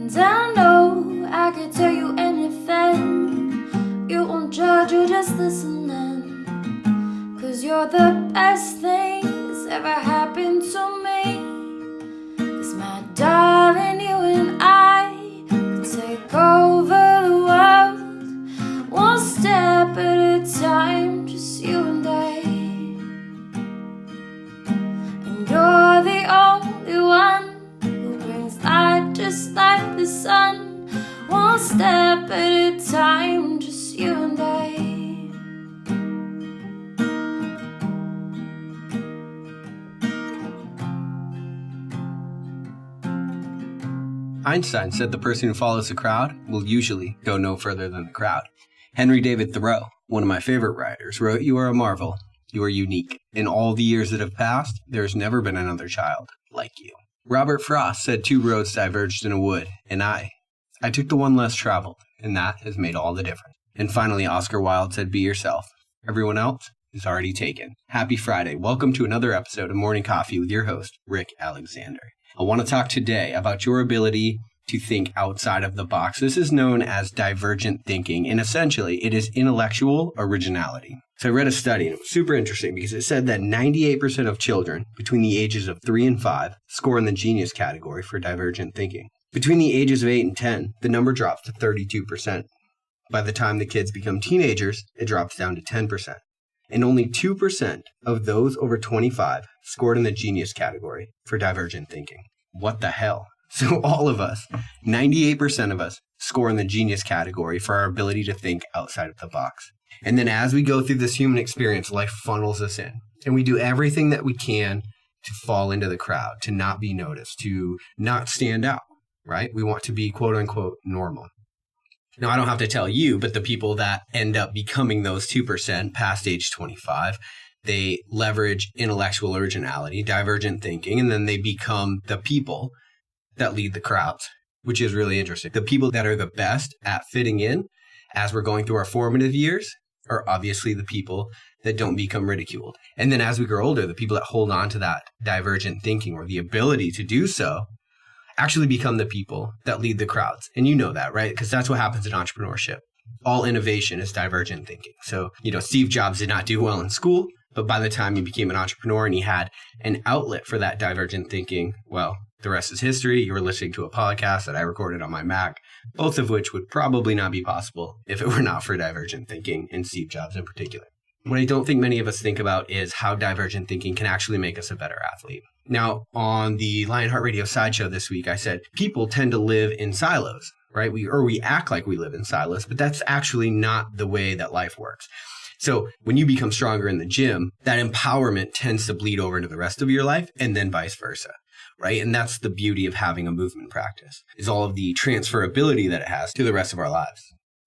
And I know I could tell you anything. You won't judge, you'll just listen in. 'Cause you're the best thing that's ever happened to me. 'Cause my darling, you and I could take over the world, one step at a time, just you and I. And you're the only one who brings light just like the sun, one step at a time, just you and I. Einstein said the person who follows the crowd will usually go no further than the crowd. Henry David Thoreau, one of my favorite writers, wrote, "You are a marvel. You are unique. In all the years that have passed, there has never been another child like you." Robert Frost said 2 roads diverged in a wood, and I took the one less traveled, and that has made all the difference. And finally, Oscar Wilde said, "Be yourself. Everyone else is already taken." Happy Friday. Welcome to another episode of Morning Coffee with your host, Rick Alexander. I want to talk today about your ability to think outside of the box. This is known as divergent thinking, and essentially it is intellectual originality. So I read a study, and it was super interesting because it said that 98% of children between the ages of 3 and 5 score in the genius category for divergent thinking. Between the ages of 8 and 10, the number drops to 32%. By the time the kids become teenagers, it drops down to 10%. And only 2% of those over 25 scored in the genius category for divergent thinking. What the hell? So all of us, 98% of us, score in the genius category for our ability to think outside of the box. And then as we go through this human experience, life funnels us in. And we do everything that we can to fall into the crowd, to not be noticed, to not stand out, right? We want to be quote unquote normal. Now, I don't have to tell you, but the people that end up becoming those 2% past age 25, they leverage intellectual originality, divergent thinking, and then they become the people that lead the crowds, which is really interesting. The people that are the best at fitting in as we're going through our formative years are obviously the people that don't become ridiculed. And then as we grow older, the people that hold on to that divergent thinking or the ability to do so actually become the people that lead the crowds. And you know that, right? Because that's what happens in entrepreneurship. All innovation is divergent thinking. So, Steve Jobs did not do well in school, but by the time he became an entrepreneur and he had an outlet for that divergent thinking, well, the rest is history. You were listening to a podcast that I recorded on my Mac, both of which would probably not be possible if it were not for divergent thinking and Steve Jobs in particular. What I don't think many of us think about is how divergent thinking can actually make us a better athlete. Now, on the Lionheart Radio Sideshow this week, I said people tend to live in silos, right? We act like we live in silos, but that's actually not the way that life works. So when you become stronger in the gym, that empowerment tends to bleed over into the rest of your life and then vice versa, right? And that's the beauty of having a movement practice, is all of the transferability that it has to the rest of our lives.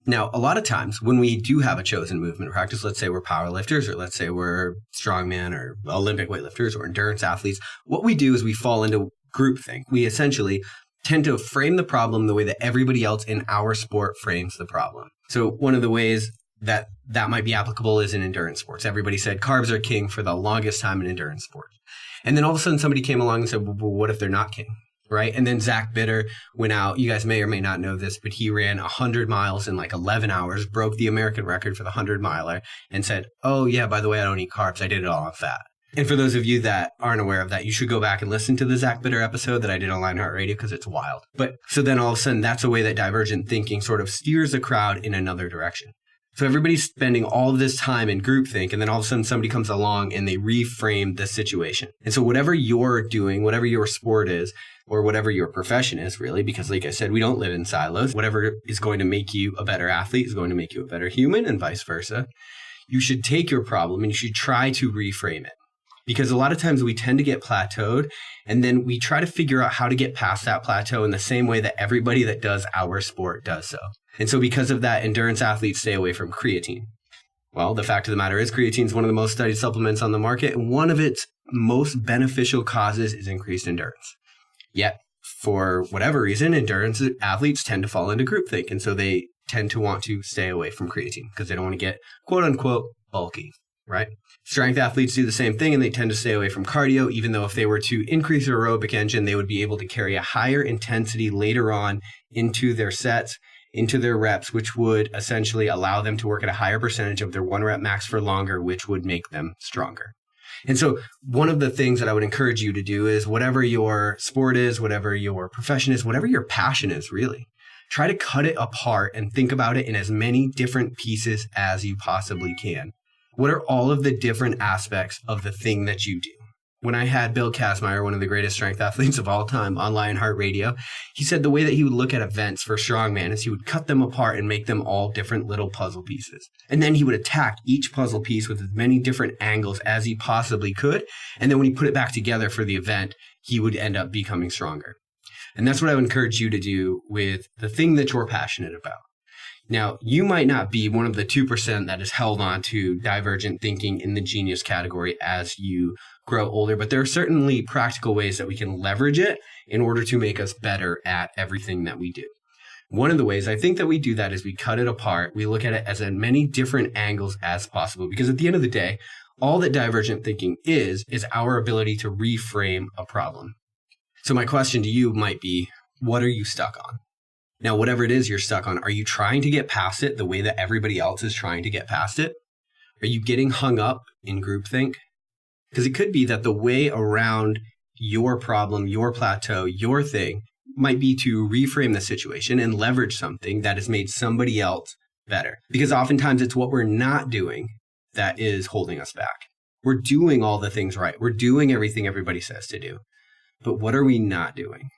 Now, a lot of times when we do have a chosen movement practice, let's say we're powerlifters, or let's say we're strongman or Olympic weightlifters or endurance athletes, what we do is we fall into groupthink. We essentially tend to frame the problem the way that everybody else in our sport frames the problem. So one of the ways that might be applicable is in endurance sports. Everybody said carbs are king for the longest time in endurance sports. And then all of a sudden somebody came along and said, well, what if they're not king? Right? And then Zach Bitter went out. You guys may or may not know this, but he ran 100 miles in like 11 hours, broke the American record for the 100-miler, and said, oh, yeah, by the way, I don't eat carbs. I did it all on fat. And for those of you that aren't aware of that, you should go back and listen to the Zach Bitter episode that I did on Lionheart Radio because it's wild. But so then all of a sudden, that's a way that divergent thinking sort of steers the crowd in another direction. So everybody's spending all of this time in groupthink, and then all of a sudden somebody comes along and they reframe the situation. And so whatever you're doing, whatever your sport is, or whatever your profession is really, because like I said, we don't live in silos. Whatever is going to make you a better athlete is going to make you a better human and vice versa. You should take your problem and you should try to reframe it. Because a lot of times we tend to get plateaued and then we try to figure out how to get past that plateau in the same way that everybody that does our sport does so. And so because of that, endurance athletes stay away from creatine. Well, the fact of the matter is creatine is one of the most studied supplements on the market, and one of its most beneficial causes is increased endurance. Yet, for whatever reason, endurance athletes tend to fall into groupthink, and so they tend to want to stay away from creatine because they don't want to get quote-unquote bulky, right? Strength athletes do the same thing, and they tend to stay away from cardio, even though if they were to increase their aerobic engine, they would be able to carry a higher intensity later on into their sets, into their reps, which would essentially allow them to work at a higher percentage of their 1 rep max for longer, which would make them stronger. And so one of the things that I would encourage you to do is whatever your sport is, whatever your profession is, whatever your passion is, really, try to cut it apart and think about it in as many different pieces as you possibly can. What are all of the different aspects of the thing that you do? When I had Bill Kazmaier, one of the greatest strength athletes of all time, on Lionheart Radio, he said the way that he would look at events for strongman is he would cut them apart and make them all different little puzzle pieces. And then he would attack each puzzle piece with as many different angles as he possibly could. And then when he put it back together for the event, he would end up becoming stronger. And that's what I would encourage you to do with the thing that you're passionate about. Now, you might not be one of the 2% that is held on to divergent thinking in the genius category as you grow older, but there are certainly practical ways that we can leverage it in order to make us better at everything that we do. One of the ways I think that we do that is we cut it apart. We look at it as many different angles as possible, because at the end of the day, all that divergent thinking is our ability to reframe a problem. So my question to you might be, what are you stuck on? Now, whatever it is you're stuck on, are you trying to get past it the way that everybody else is trying to get past it? Are you getting hung up in groupthink? Because it could be that the way around your problem, your plateau, your thing might be to reframe the situation and leverage something that has made somebody else better. Because oftentimes it's what we're not doing that is holding us back. We're doing all the things right. We're doing everything everybody says to do. But what are we not doing?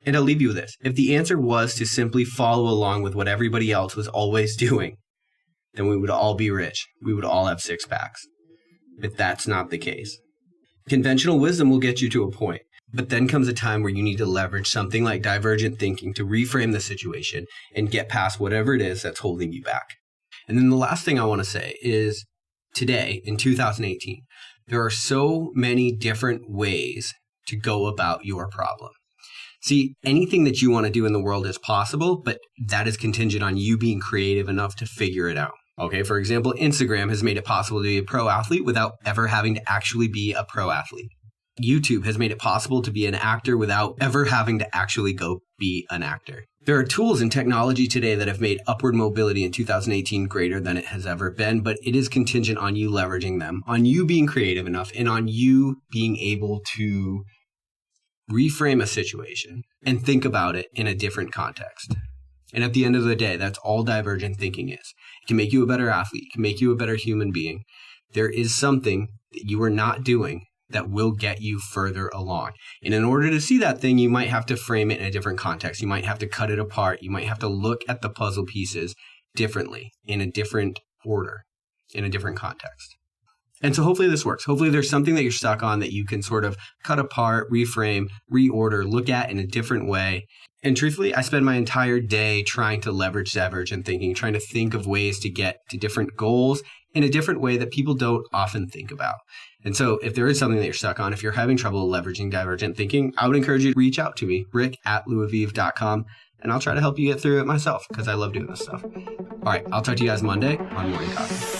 And I'll leave you with this. If the answer was to simply follow along with what everybody else was always doing, then we would all be rich. We would all have 6 packs. But that's not the case. Conventional wisdom will get you to a point, but then comes a time where you need to leverage something like divergent thinking to reframe the situation and get past whatever it is that's holding you back. And then the last thing I want to say is today, in 2018, there are so many different ways to go about your problem. See, anything that you want to do in the world is possible, but that is contingent on you being creative enough to figure it out. Okay, for example, Instagram has made it possible to be a pro athlete without ever having to actually be a pro athlete. YouTube has made it possible to be an actor without ever having to actually go be an actor. There are tools and technology today that have made upward mobility in 2018 greater than it has ever been, but it is contingent on you leveraging them, on you being creative enough, and on you being able to reframe a situation and think about it in a different context. And at the end of the day, that's all divergent thinking is. It can make you a better athlete. It can make you a better human being. There is something that you are not doing that will get you further along. And in order to see that thing, you might have to frame it in a different context. You might have to cut it apart. You might have to look at the puzzle pieces differently, in a different order, in a different context. And so hopefully this works. Hopefully there's something that you're stuck on that you can sort of cut apart, reframe, reorder, look at in a different way. And truthfully, I spend my entire day trying to leverage divergent thinking, trying to think of ways to get to different goals in a different way that people don't often think about. And so if there is something that you're stuck on, if you're having trouble leveraging divergent thinking, I would encourage you to reach out to me, rick@louisvive.com, and I'll try to help you get through it myself because I love doing this stuff. All right, I'll talk to you guys Monday on Morning Coffee.